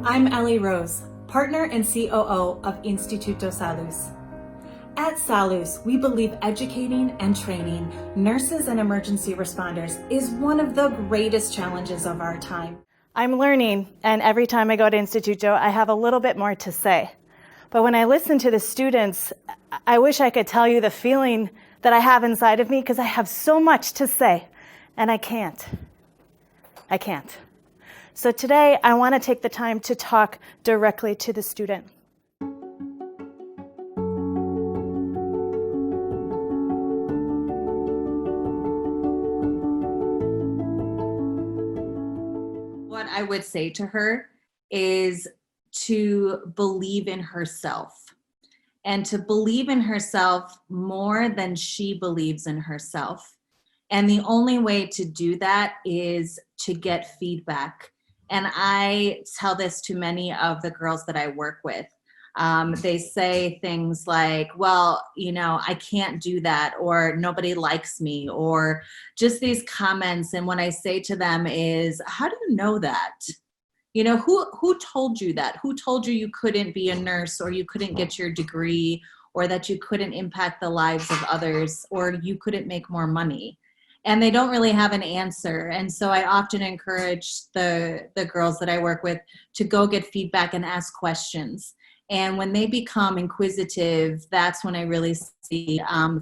I'm Ellie Rose, partner and COO of Instituto Salus. At Salus, we believe educating and training nurses and emergency responders is one of the greatest challenges of our time. I'm learning, and every time I go to Instituto, I have a little bit more to say. But when I listen to the students, I wish I could tell you the feeling that I have inside of me because I have so much to say, and I can't. So today, I want to take the time to talk directly to the student. What I would say to her is to believe in herself, and to believe in herself more than she believes in herself. And the only way to do that is to get feedback. And I tell this to many of the girls that I work with. They say things like, well, I can't do that, or nobody likes me, or just these comments. And what I say to them is, how do you know that? Who told you that? Who told you you couldn't be a nurse, or you couldn't get your degree, or that you couldn't impact the lives of others, or you couldn't make more money? And they don't really have an answer. And so I often encourage the girls that I work with to go get feedback and ask questions. And when they become inquisitive, that's when I really see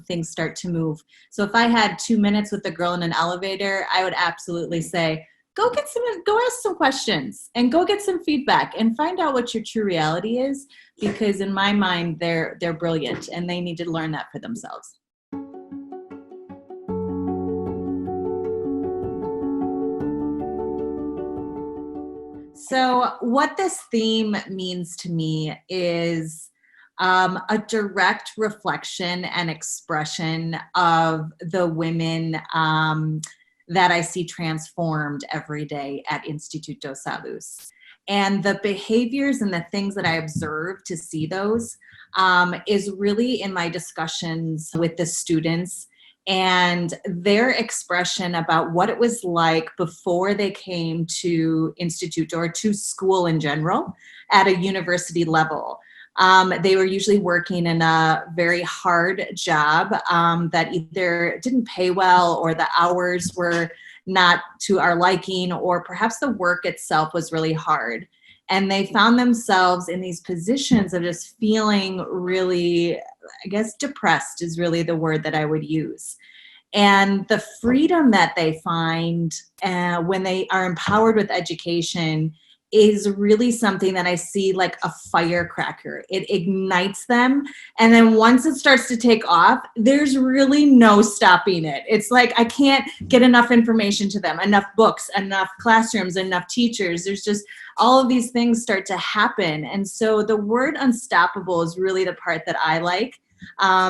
things start to move. So if I had 2 minutes with a girl in an elevator, I would absolutely say, go ask some questions and go get some feedback and find out what your true reality is, because in my mind, they're brilliant and they need to learn that for themselves. So what this theme means to me is a direct reflection and expression of the women that I see transformed every day at Instituto Salus. And the behaviors and the things that I observe to see those is really in my discussions with the students and their expression about what it was like before they came to Institute or to school in general at a university level. They were usually working in a very hard job that either didn't pay well, or the hours were not to our liking, or perhaps the work itself was really hard. And they found themselves in these positions of just feeling really, I guess, depressed is really the word that I would use. And the freedom that they find when they are empowered with education is really something that I see like a firecracker. It ignites them. And then once it starts to take off, there's really no stopping it. It's like I can't get enough information to them, enough books, enough classrooms, enough teachers. There's just all of these things start to happen. And so the word unstoppable is really the part that I like.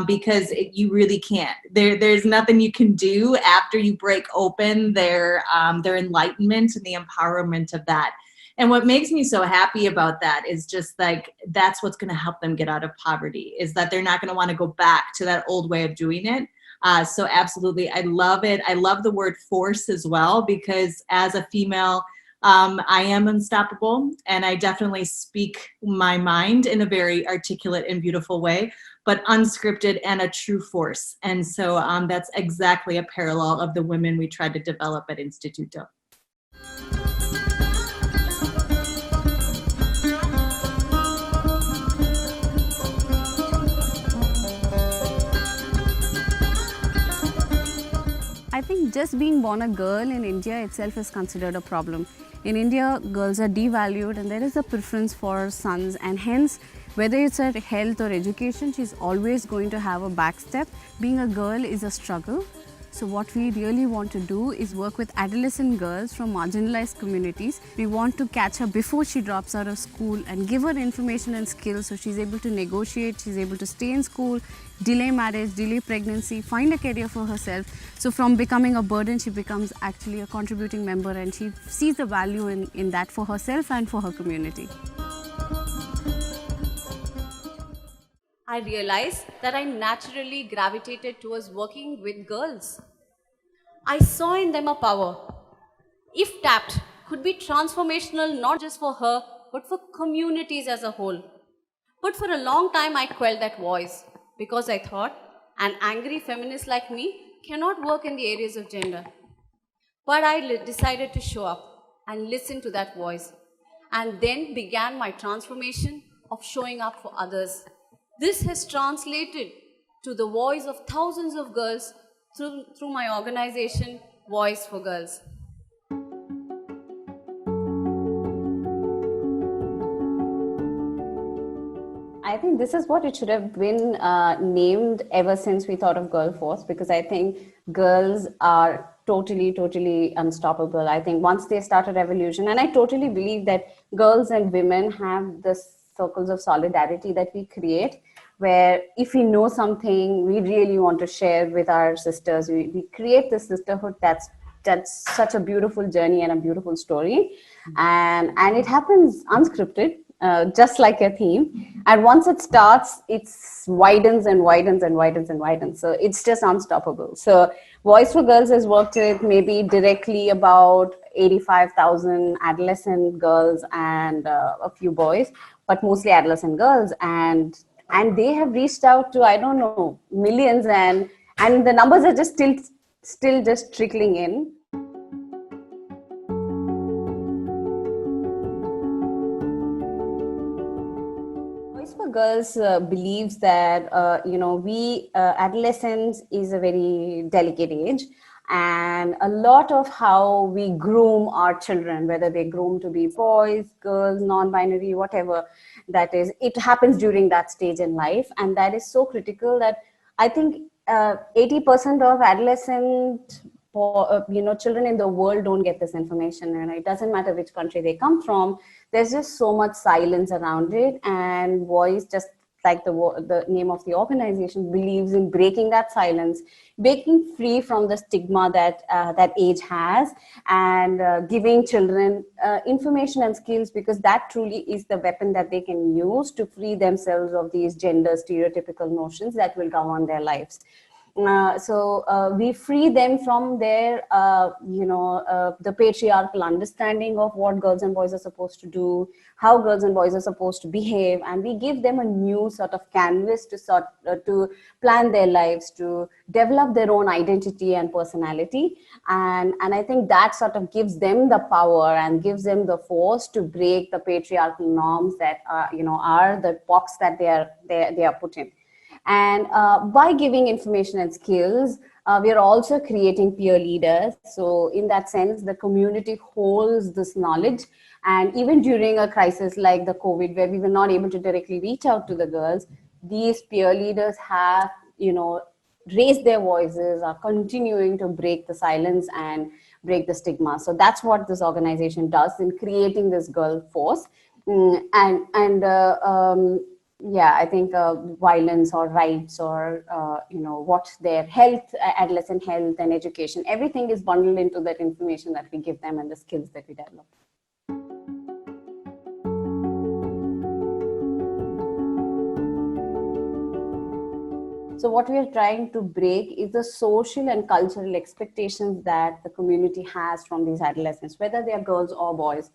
Because you really can't. There's nothing you can do after you break open their enlightenment and the empowerment of that. And what makes me so happy about that is just like, that's what's going to help them get out of poverty, is that they're not going to want to go back to that old way of doing it. So absolutely, I love it. I love the word force as well, because as a female, I am unstoppable, and I definitely speak my mind in a very articulate and beautiful way, but unscripted and a true force. And so that's exactly a parallel of the women we tried to develop at Instituto. I think just being born a girl in India itself is considered a problem. In India, girls are devalued and there is a preference for sons, and hence, whether it's at health or education, she's always going to have a backstep. Being a girl is a struggle. So what we really want to do is work with adolescent girls from marginalized communities. We want to catch her before she drops out of school and give her information and skills so she's able to negotiate, she's able to stay in school, delay marriage, delay pregnancy, find a career for herself. So from becoming a burden, she becomes actually a contributing member, and she sees the value in that for herself and for her community. I realized that I naturally gravitated towards working with girls. I saw in them a power, if tapped, could be transformational not just for her but for communities as a whole. But for a long time, I quelled that voice because I thought an angry feminist like me cannot work in the areas of gender. But I decided to show up and listen to that voice, and then began my transformation of showing up for others. This has translated to the voice of thousands of girls through my organization, Voice4Girls. I think this is what it should have been named ever since we thought of GirlForce, because I think girls are totally unstoppable. I think once they start a revolution, and I totally believe that girls and women have the circles of solidarity that we create, where if we know something we really want to share with our sisters, we create this sisterhood that's such a beautiful journey and a beautiful story. And it happens unscripted, just like a theme. And once it starts, it widens and widens and widens and widens. So it's just unstoppable. So Voice4Girls has worked with maybe directly about 85,000 adolescent girls and a few boys, but mostly adolescent girls. And they have reached out to, I don't know, millions, and the numbers are just still just trickling in. Voice4Girls believes that we adolescence is a very delicate age, and a lot of how we groom our children, whether they groom to be boys, girls, non-binary, whatever that is, it happens during that stage in life, and that is so critical that I think 80% of adolescent children in the world don't get this information, and it doesn't matter which country they come from. There's just so much silence around it, and Voice, just like the name of the organization, believes in breaking that silence, breaking free from the stigma that that age has, and giving children information and skills, because that truly is the weapon that they can use to free themselves of these gender stereotypical notions that will govern their lives. So we free them from their, the patriarchal understanding of what girls and boys are supposed to do, how girls and boys are supposed to behave, and we give them a new sort of canvas to plan their lives, to develop their own identity and personality, and I think that sort of gives them the power and gives them the force to break the patriarchal norms that are the box that they are put in. And by giving information and skills, we are also creating peer leaders. So in that sense, the community holds this knowledge. And even during a crisis like the COVID, where we were not able to directly reach out to the girls, these peer leaders have, raised their voices, are continuing to break the silence and break the stigma. So that's what this organization does in creating this girl force. Yeah, I think violence or rights or, what their health, adolescent health and education, everything is bundled into that information that we give them and the skills that we develop. So what we are trying to break is the social and cultural expectations that the community has from these adolescents, whether they are girls or boys.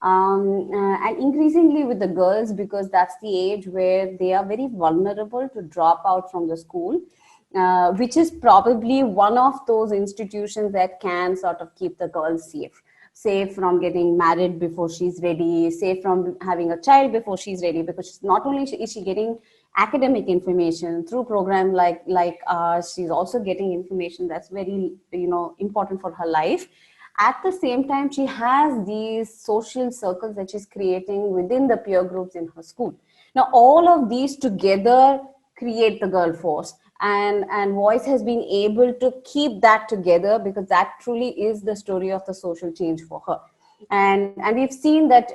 And increasingly with the girls, because that's the age where they are very vulnerable to drop out from the school, which is probably one of those institutions that can sort of keep the girl safe from getting married before she's ready, safe from having a child before she's ready, because not only is she getting academic information through program like ours, she's also getting information that's very important for her life. At the same time, she has these social circles that she's creating within the peer groups in her school. Now, all of these together create the girl force. And Voice has been able to keep that together, because that truly is the story of the social change for her. And we've seen that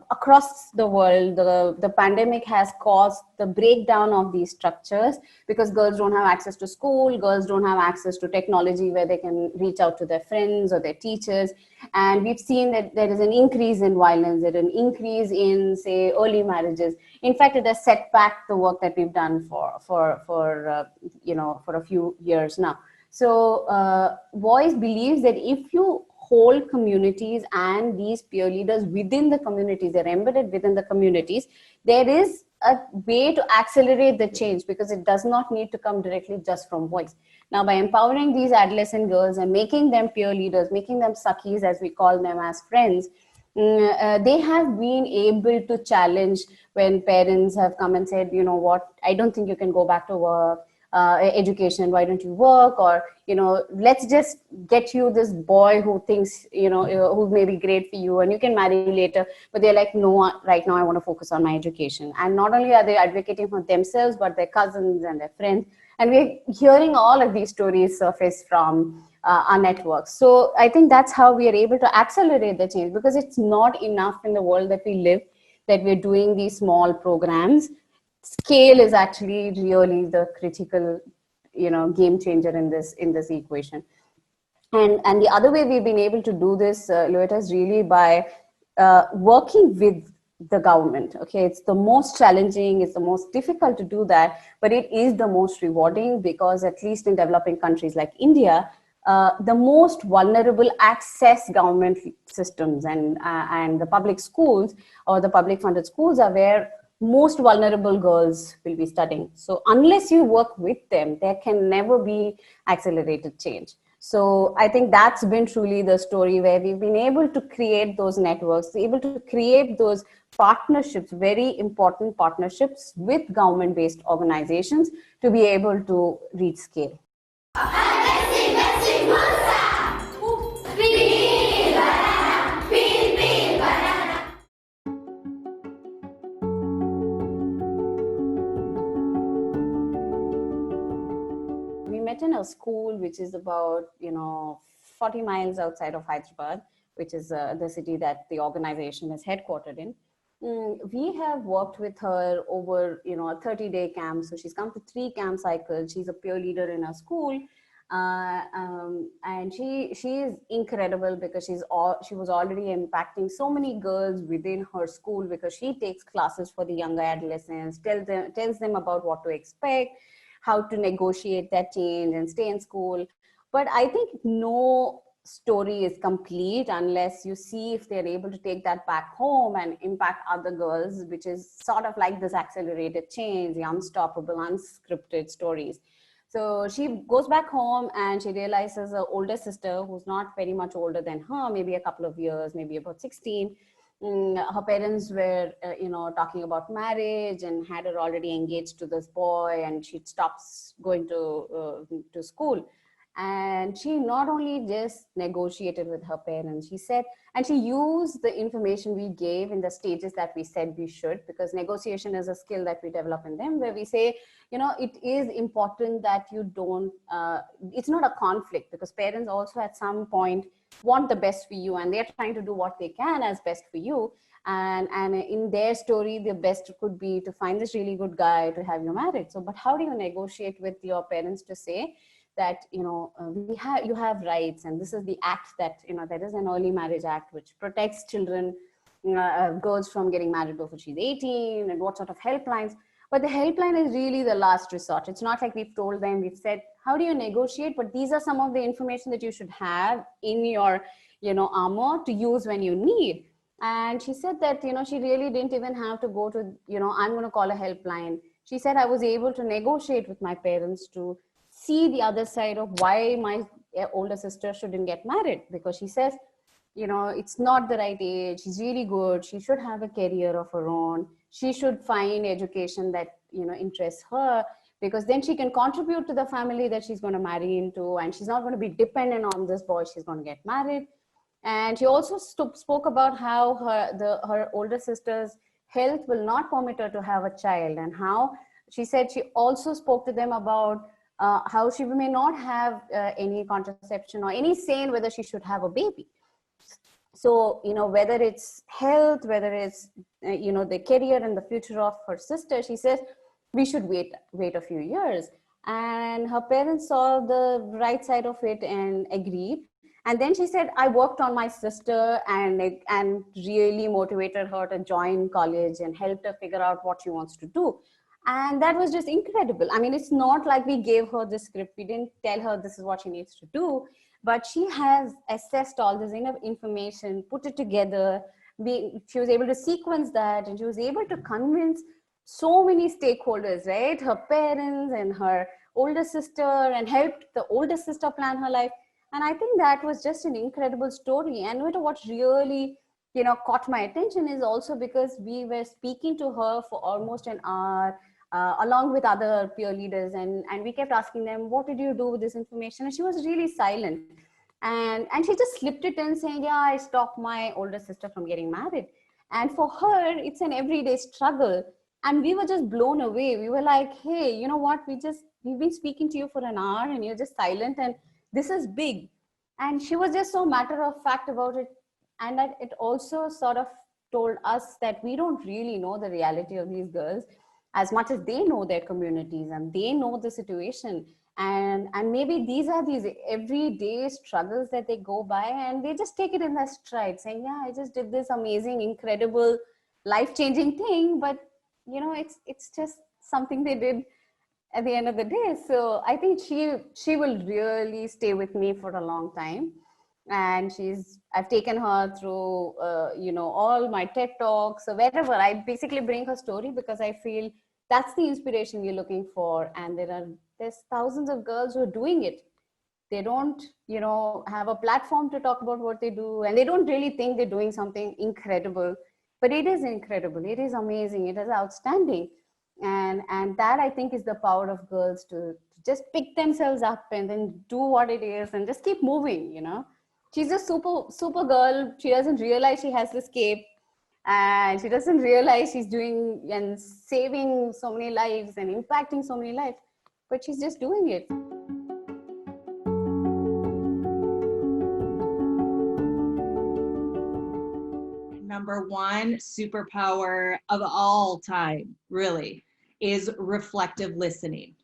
across the world, the pandemic has caused the breakdown of these structures, because girls don't have access to school, girls don't have access to technology where they can reach out to their friends or their teachers. And we've seen that there is an increase in violence, there is an increase in, say, early marriages. In fact, it has set back the work that we've done for a few years now. So Voice believes that if you whole communities and these peer leaders within the communities, they're embedded within the communities, there is a way to accelerate the change, because it does not need to come directly just from voice. Now, by empowering these adolescent girls and making them peer leaders, making them suckies, as we call them, as friends, they have been able to challenge when parents have come and said, you know what, I don't think you can go back to work, education, why don't you work? Or, you know, let's just get you this boy who thinks, you know, who may be great for you and you can marry later. But they're like, no, right now I want to focus on my education. And not only are they advocating for themselves, but their cousins and their friends. And we're hearing all of these stories surface from our networks. So I think that's how we are able to accelerate the change, because it's not enough in the world that we live that we're doing these small programs. Scale is actually really the critical, you know, game changer in this equation. And the other way we've been able to do this, Loetta, is really by working with the government. Okay, it's the most challenging, it's the most difficult to do that, but it is the most rewarding, because at least in developing countries like India, the most vulnerable access government systems and the public schools or the public funded schools are where most vulnerable girls will be studying. So unless you work with them, there can never be accelerated change. So I think that's been truly the story where we've been able to create those networks, able to create those partnerships, very important partnerships with government-based organizations to be able to reach scale. We met in a school which is about, 40 miles outside of Hyderabad, which is the city that the organization is headquartered in. We have worked with her over, a 30-day camp. So she's come to 3 camp cycles. She's a peer leader in her school. And she is incredible, because she was already impacting so many girls within her school, because she takes classes for the younger adolescents, tells them about what to expect, how to negotiate that change and stay in school. But I think no story is complete unless you see if they're able to take that back home and impact other girls, which is sort of like this accelerated change, the unstoppable, unscripted stories. So she goes back home and she realizes her older sister, who's not very much older than her, maybe a couple of years, maybe about 16. Her parents were, talking about marriage and had her already engaged to this boy, and she stops going to school. And she not only just negotiated with her parents, she said, and she used the information we gave in the stages that we said we should, because negotiation is a skill that we develop in them, where we say, it is important that you don't, it's not a conflict, because parents also at some point want the best for you, and they're trying to do what they can as best for you. And in their story, the best could be to find this really good guy to have you married. So, but how do you negotiate with your parents to say that, you have rights, and this is the act that, there is an early marriage act which protects children, girls from getting married before she's 18, and what sort of helplines. But the helpline is really the last resort. It's not like we've told them, we've said, how do you negotiate? But these are some of the information that you should have in your, armor to use when you need. And she said that, she really didn't even have to go to, I'm going to call a helpline. She said, I was able to negotiate with my parents to see the other side of why my older sister shouldn't get married, because she says, it's not the right age. She's really good. She should have a career of her own. She should find education that, interests her, because then she can contribute to the family that she's going to marry into, and she's not going to be dependent on this boy. She's going to get married. And she also spoke about how her older sister's health will not permit her to have a child, and how she said she also spoke to them about how she may not have any contraception or any say in whether she should have a baby. So, whether it's health, whether it's, the career and the future of her sister, she says, we should wait a few years. And her parents saw the right side of it and agreed. And then she said, I worked on my sister and really motivated her to join college and helped her figure out what she wants to do. And that was just incredible. I mean, it's not like we gave her the script. We didn't tell her this is what she needs to do. but she has assessed all this enough information, put it together. She was able to sequence that, and she was able to convince so many stakeholders, right? Her parents and her older sister, and helped the older sister plan her life. And I think that was just an incredible story. And what really, caught my attention is also because we were speaking to her for almost an hour, along with other peer leaders, and we kept asking them, what did you do with this information? And she was really silent, and she just slipped it in, saying, yeah, I stopped my older sister from getting married. And for her, it's an everyday struggle. And we were just blown away. We were like, hey, you know what, we've been speaking to you for an hour and you're just silent, and this is big. And she was just so matter of fact about it. And that it also sort of told us that we don't really know the reality of these girls as much as they know their communities and they know the situation. And maybe these are these everyday struggles that they go by, and they just take it in their stride, saying, yeah, I just did this amazing, incredible, life-changing thing, but it's just something they did at the end of the day. So I think she will really stay with me for a long time. And I've taken her through all my TED talks, so wherever I basically bring her story, because I feel that's the inspiration we're looking for. And there's thousands of girls who are doing it. They don't have a platform to talk about what they do, and they don't really think they're doing something incredible, but it is incredible, it is amazing, it is outstanding. And that, I think, is the power of girls, to just pick themselves up and then do what it is and just keep moving. She's a super girl. She doesn't realize she has this cape, and she doesn't realize she's doing and saving so many lives and impacting so many lives, but she's just doing it. Number one superpower of all time, really, is reflective listening.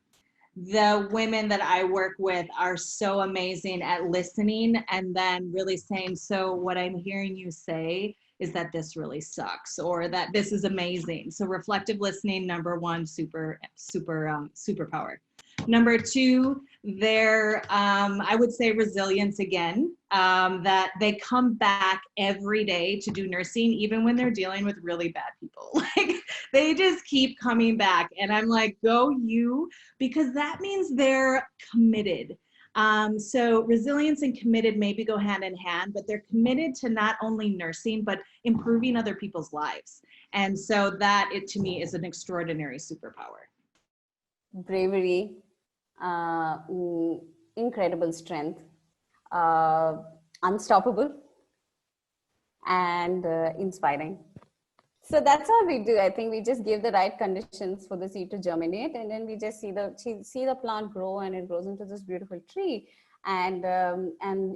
The women that I work with are so amazing at listening and then really saying, so what I'm hearing you say is that this really sucks, or that this is amazing. So reflective listening, number one, superpower. Number two, I would say resilience again, that they come back every day to do nursing, even when they're dealing with really bad people. Like, they just keep coming back. And I'm like, go you, because that means they're committed. So resilience and committed maybe go hand in hand, but they're committed to not only nursing, but improving other people's lives. And so that, to me, is an extraordinary superpower. Bravery, incredible strength, unstoppable, and inspiring. So that's all we do. I think we just give the right conditions for the seed to germinate, and then we just see the plant grow, and it grows into this beautiful tree, and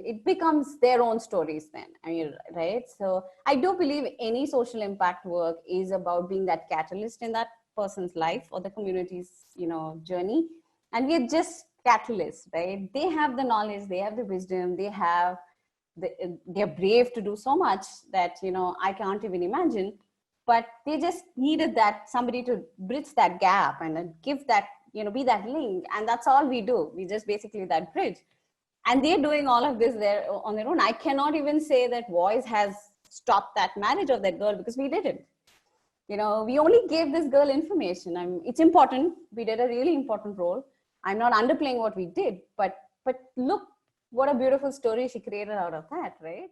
it becomes their own stories then. I mean, right? So I do believe any social impact work is about being that catalyst in that person's life or the community's journey, and we are just catalysts, right? They have the knowledge, they have the wisdom, they're brave to do so much that I can't even imagine. But they just needed somebody to bridge that gap and give that, be that link. And that's all we do. We just basically that bridge. And they're doing all of this there on their own. I cannot even say that voice has stopped that marriage of that girl, because we didn't. We only gave this girl information. It's important. We did a really important role. I'm not underplaying what we did, but look what a beautiful story she created out of that, right?